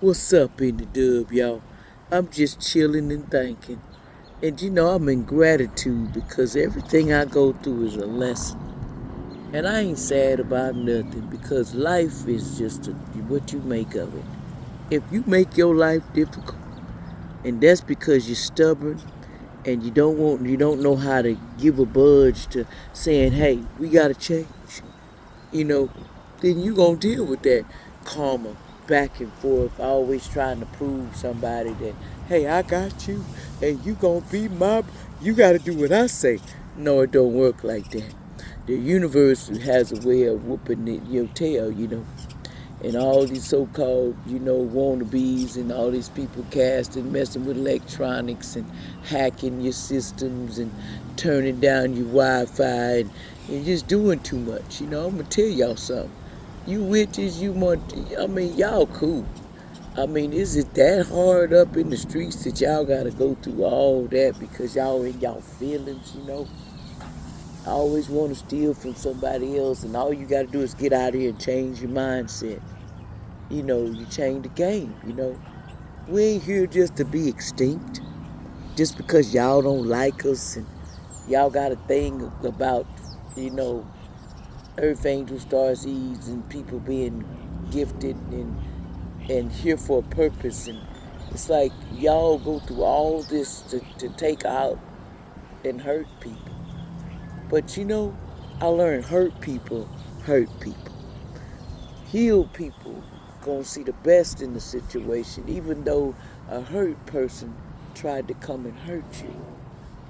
What's up in the dub, y'all? I'm just chilling and thinking. And I'm in gratitude because everything I go through is a lesson. And I ain't sad about nothing because life is just what you make of it. If you make your life difficult, and that's because you're stubborn and you don't know how to give a budge to saying, hey, we gotta change, you know, then you gonna deal with that karma back and forth, always trying to prove somebody that, hey, I got you, and you gonna be you gotta do what I say. No, it don't work like that. The universe has a way of whooping your tail. And all these so-called, wannabes and all these people casting, messing with electronics and hacking your systems and turning down your Wi-Fi and just doing too much. I'm gonna tell y'all something. You witches, y'all cool. Is it that hard up in the streets that y'all gotta go through all that because y'all in y'all feelings? I always want to steal from somebody else, and all you gotta do is get out here and change your mindset. You change the game. We ain't here just to be extinct. Just because y'all don't like us and y'all got a thing about, you know, earth angels, stars, seeds, and people being gifted and here for a purpose. And it's like y'all go through all this to take out and hurt people. But I learned hurt people. Heal people gonna see the best in the situation, even though a hurt person tried to come and hurt you.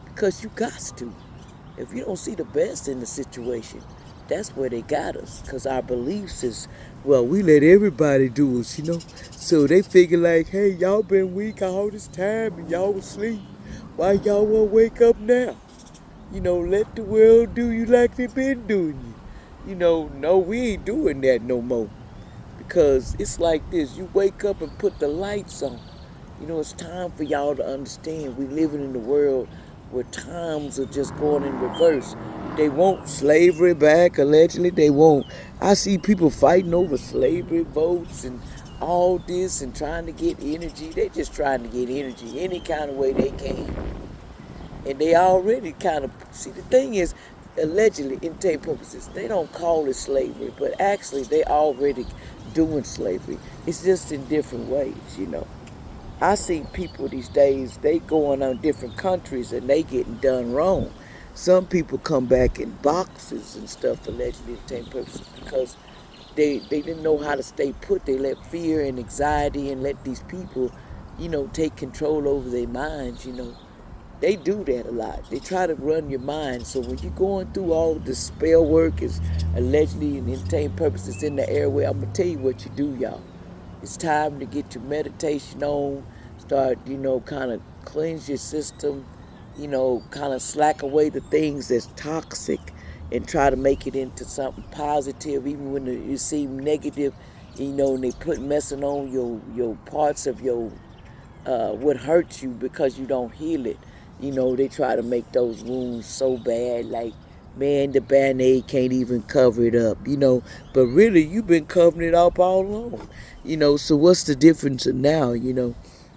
Because you got to. If you don't see the best in the situation, that's where they got us. Because our beliefs is, well, we let everybody do us. So they figure like, hey, y'all been weak all this time and y'all was asleep. Why y'all won't wake up now? Let the world do you like they been doing you. No, we ain't doing that no more. Because it's like this, you wake up and put the lights on. It's time for y'all to understand we living in a world where times are just going in reverse. They want slavery back, allegedly. They won't. I see people fighting over slavery votes and all this and trying to get energy. They just trying to get energy any kind of way they can. And they already kind of, see, the thing is, allegedly, entertainment purposes, they don't call it slavery, but actually they already doing slavery. It's just in different ways. I see people these days, they going on different countries and they getting done wrong. Some people come back in boxes and stuff, allegedly, entertainment purposes, because they didn't know how to stay put. They let fear and anxiety and let these people, take control over their minds. They do that a lot. They try to run your mind. So when you're going through all the spell work is allegedly and entertainment purposes in the airway, I'm gonna tell you what you do, y'all. It's time to get your meditation on. Start, kind of cleanse your system. Kind of slack away the things that's toxic, and try to make it into something positive, even when it seems negative. And they put messing on your parts of your what hurts you because you don't heal it. They try to make those wounds so bad, like, man, the band-aid can't even cover it up. But really, you've been covering it up all along. So what's the difference now,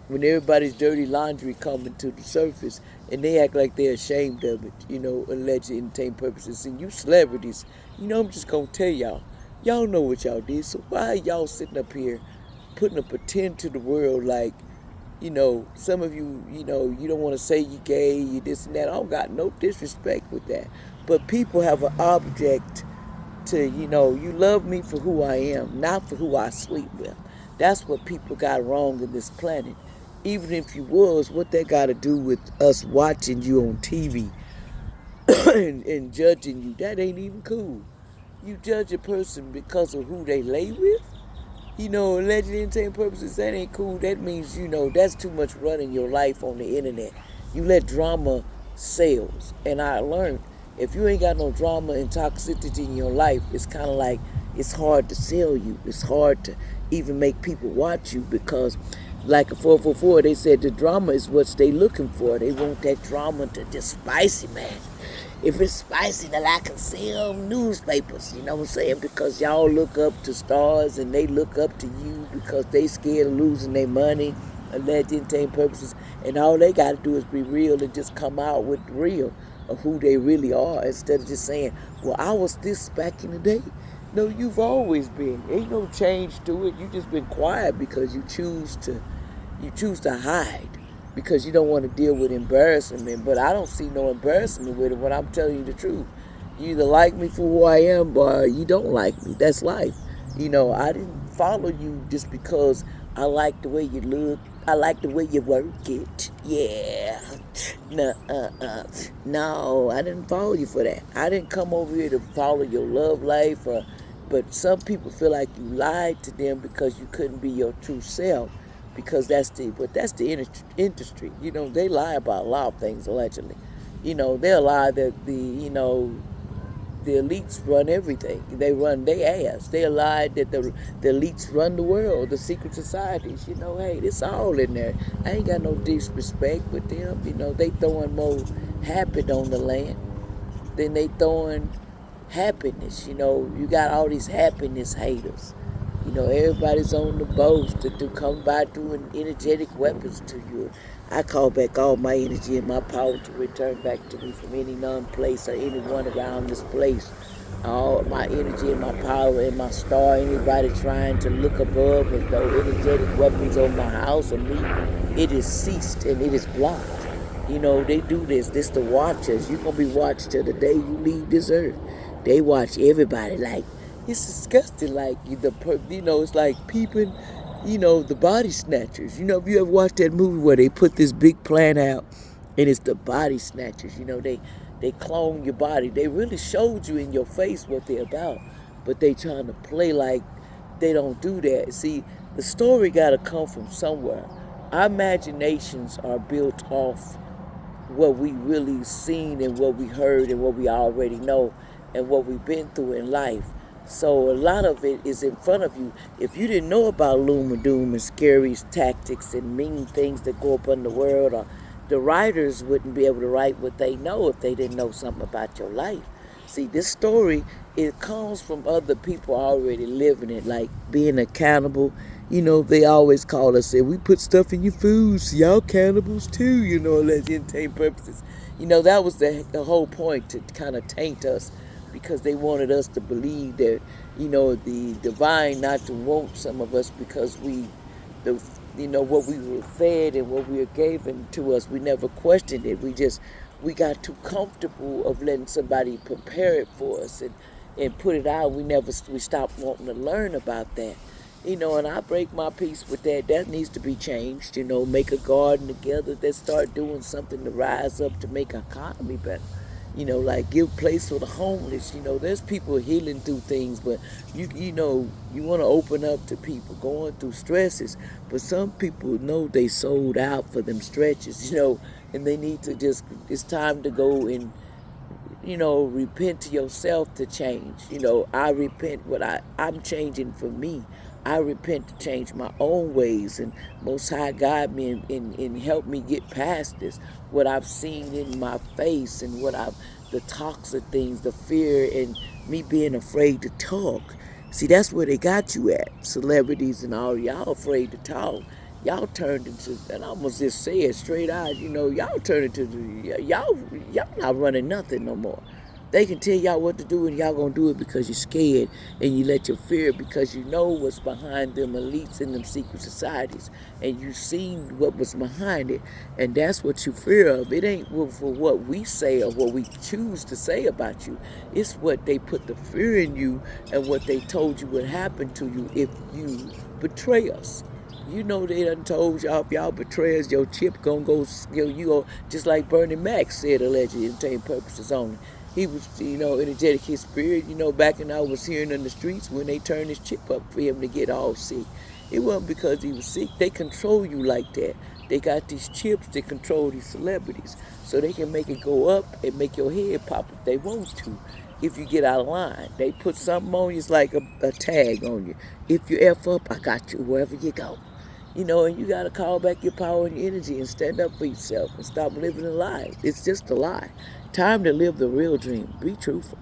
when everybody's dirty laundry coming to the surface and they act like they're ashamed of it, alleged entertainment purposes. And you celebrities, I'm just going to tell y'all know what y'all did. So why are y'all sitting up here putting a pretend to the world like, some of you, you don't want to say you gay, you this and that. I don't got no disrespect with that. But people have an object to, you love me for who I am, not for who I sleep with. That's what people got wrong in this planet. Even if you was, what that got to do with us watching you on TV and judging you, that ain't even cool. You judge a person because of who they lay with? Alleged entertainment purposes, that ain't cool. That means, that's too much running your life on the internet. You let drama sells. And I learned, if you ain't got no drama and toxicity in your life, it's kind of like it's hard to sell you. It's hard to even make people watch you because Like a 444, they said the drama is what they looking for. They want that drama to just spicy, man. If it's spicy, then I can sell newspapers, you know what I'm saying? Because y'all look up to stars and they look up to you because they scared of losing their money, alleged entertainment purposes, and all they got to do is be real and just come out with real of who they really are instead of just saying, well, I was this back in the day. No, you've always been. Ain't no change to it. You just been quiet because you choose to hide because you don't want to deal with embarrassment. But I don't see no embarrassment with it when I'm telling you the truth. You either like me for who I am or you don't like me. That's life. I didn't follow you just because I like the way you look. I like the way you work it. Yeah. No, no, I didn't follow you for that. I didn't come over here to follow your love life. But some people feel like you lied to them because you couldn't be your true self because that's the industry. They lie about a lot of things allegedly. They'll lie that the elites run everything. They run their ass. They lie that the elites run the world, the secret societies. Hey, it's all in there. I ain't got no disrespect with them. They throwing more habit on the land than they throwing happiness. You got all these happiness haters. Everybody's on the boat to come by doing energetic weapons to you. I call back all my energy and my power to return back to me from any non-place or anyone around this place. All my energy and my power and my star, anybody trying to look above and throw energetic weapons on my house or me, it is ceased and it is blocked. They do this. This the watchers. You're going to be watched till the day you leave this earth. They watch everybody like, it's disgusting. Like, it's like peeping, the body snatchers. If you ever watched that movie where they put this big plan out and it's the body snatchers, they clone your body. They really showed you in your face what they're about, but they trying to play like they don't do that. See, the story got to come from somewhere. Our imaginations are built off what we really seen and what we heard and what we already know and what we've been through in life. So a lot of it is in front of you. If you didn't know about Loom and Doom and scary tactics and mean things that go up in the world, or the writers wouldn't be able to write what they know if they didn't know something about your life. See, this story, it comes from other people already living it, like being accountable. They always call us, say, we put stuff in your food, so y'all cannibals too, let's entertain purposes. That was the whole point, to kind of taint us because they wanted us to believe that, the divine not to want some of us because the, what we were fed and what we were given to us, we never questioned it. We got too comfortable of letting somebody prepare it for us and put it out. We stopped wanting to learn about that. And I break my peace with that. That needs to be changed. Make a garden together. Let's start doing something to rise up to make our economy better. Like give place for the homeless. There's people healing through things, but you want to open up to people going through stresses. But some people know they sold out for them stretches, and they need to it's time to go and, repent to yourself to change. I repent I'm changing for me. I repent to change my own ways, and Most High guide me and help me get past this. What I've seen in my face and the toxic things, the fear, and me being afraid to talk. See, that's where they got you at. Celebrities and all, y'all afraid to talk. Y'all turned into, and I'm gonna just say it straight out, y'all turned into, y'all not running nothing no more. They can tell y'all what to do and y'all gonna do it because you're scared and you let your fear because you know what's behind them elites and them secret societies and you seen what was behind it, and that's what you fear of. It ain't for what we say or what we choose to say about you. It's what they put the fear in you and what they told you would happen to you if you betray us. They done told y'all, if y'all betray us, your chip gonna go, you go, just like Bernie Mac said, allegedly, entertainment purposes only. He was, energetic his spirit, back when I was hearing in the streets when they turned his chip up for him to get all sick. It wasn't because he was sick. They control you like that. They got these chips that control these celebrities. So they can make it go up and make your head pop if they want to. If you get out of line, they put something on you, it's like a tag on you. If you F up, I got you wherever you go. You know, and you got to call back your power and your energy and stand up for yourself and stop living a lie. It's just a lie. Time to live the real dream. Be truthful.